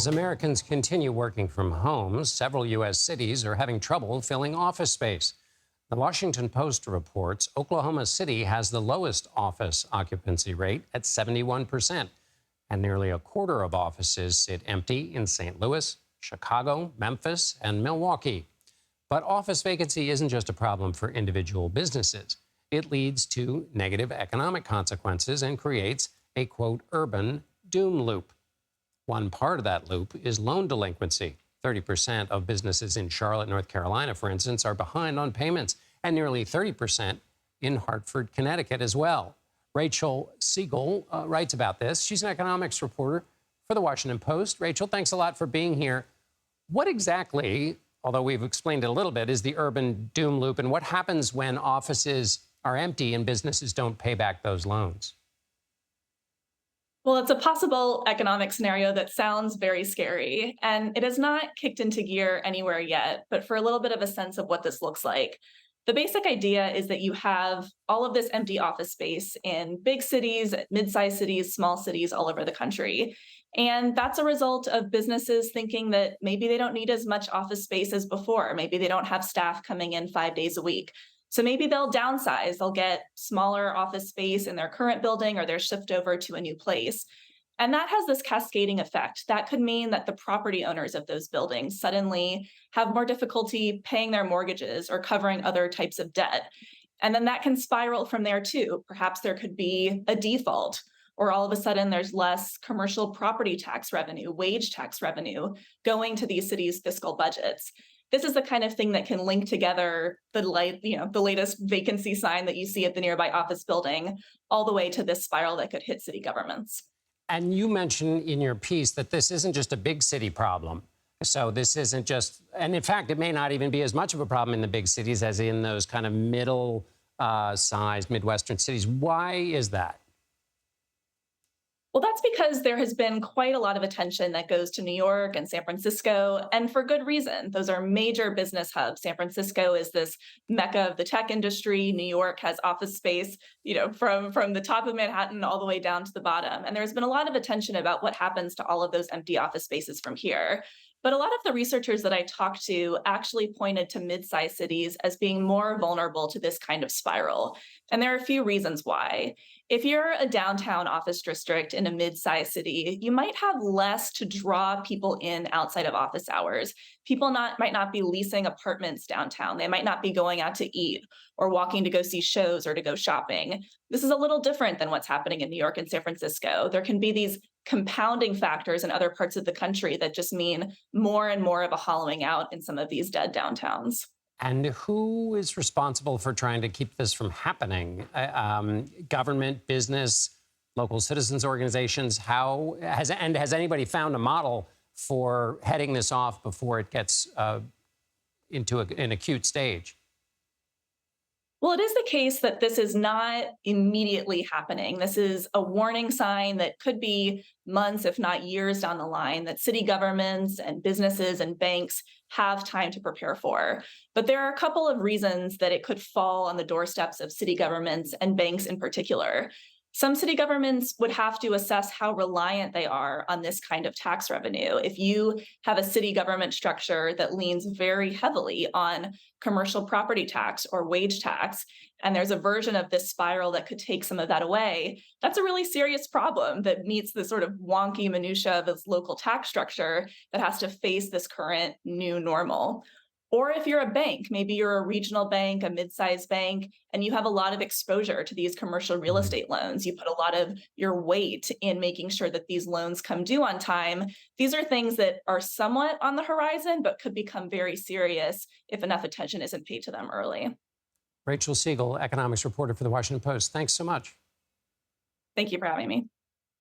As Americans continue working from home, several U.S. cities are having trouble filling office space. The Washington Post reports Oklahoma City has the lowest office occupancy rate at 71%, and nearly a quarter of offices sit empty in St. Louis, Chicago, Memphis, and Milwaukee. But office vacancy isn't just a problem for individual businesses. It leads to negative economic consequences and creates a, quote, urban doom loop. One part of that loop is loan delinquency. 30% of businesses in Charlotte, North Carolina, for instance, are behind on payments, and nearly 30% in Hartford, Connecticut as well. Rachel Siegel writes about this. She's an economics reporter for the Washington Post. Rachel, thanks a lot for being here. What exactly, although we've explained it a little bit, is the urban doom loop, and what happens when offices are empty and businesses don't pay back those loans? Well, it's a possible economic scenario that sounds very scary, and it has not kicked into gear anywhere yet. But for a little bit of a sense of what this looks like, the basic idea is that you have all of this empty office space in big cities, mid-sized cities, small cities all over the country. And that's a result of businesses thinking that maybe they don't need as much office space as before. Maybe they don't have staff coming in 5 days a week. So maybe they'll downsize, they'll get smaller office space in their current building or they'll shift over to a new place. And that has this cascading effect. That could mean that the property owners of those buildings suddenly have more difficulty paying their mortgages or covering other types of debt. And then that can spiral from there too. Perhaps there could be a default, or all of a sudden there's less commercial property tax revenue, wage tax revenue going to these cities' fiscal budgets. This is the kind of thing that can link together the latest vacancy sign that you see at the nearby office building, all the way to this spiral that could hit city governments. And you mentioned in your piece that this isn't just a big city problem. So this isn't just, and in fact, it may not even be as much of a problem in the big cities as in those kind of middle sized Midwestern cities. Why is that? Well, that's because there has been quite a lot of attention that goes to New York and San Francisco, and for good reason. Those are major business hubs. San Francisco is this mecca of the tech industry. New York has office space, from the top of Manhattan all the way down to the bottom. And there's been a lot of attention about what happens to all of those empty office spaces from here. But a lot of the researchers that I talked to actually pointed to mid-sized cities as being more vulnerable to this kind of spiral. And there are a few reasons why. If you're a downtown office district in a mid-sized city, you might have less to draw people in outside of office hours. Might not be leasing apartments downtown. They might not be going out to eat or walking to go see shows or to go shopping. This is a little different than what's happening in New York and San Francisco. There can be these compounding factors in other parts of the country that just mean more and more of a hollowing out in some of these dead downtowns. And who is responsible for trying to keep this from happening? Government, business, local citizens organizations? Has anybody found a model for heading this off before it gets into an acute stage? Well, it is the case that this is not immediately happening. This is a warning sign that could be months, if not years down the line, that city governments and businesses and banks have time to prepare for. But there are a couple of reasons that it could fall on the doorsteps of city governments and banks in particular. Some city governments would have to assess how reliant they are on this kind of tax revenue. If you have a city government structure that leans very heavily on commercial property tax or wage tax, and there's a version of this spiral that could take some of that away, that's a really serious problem that meets the sort of wonky minutia of its local tax structure that has to face this current new normal. Or if you're a bank, maybe you're a regional bank, a mid-sized bank, and you have a lot of exposure to these commercial real Mhm. estate loans. You put a lot of your weight in making sure that these loans come due on time. These are things that are somewhat on the horizon, but could become very serious if enough attention isn't paid to them early. Rachel Siegel, economics reporter for the Washington Post. Thanks so much. Thank you for having me.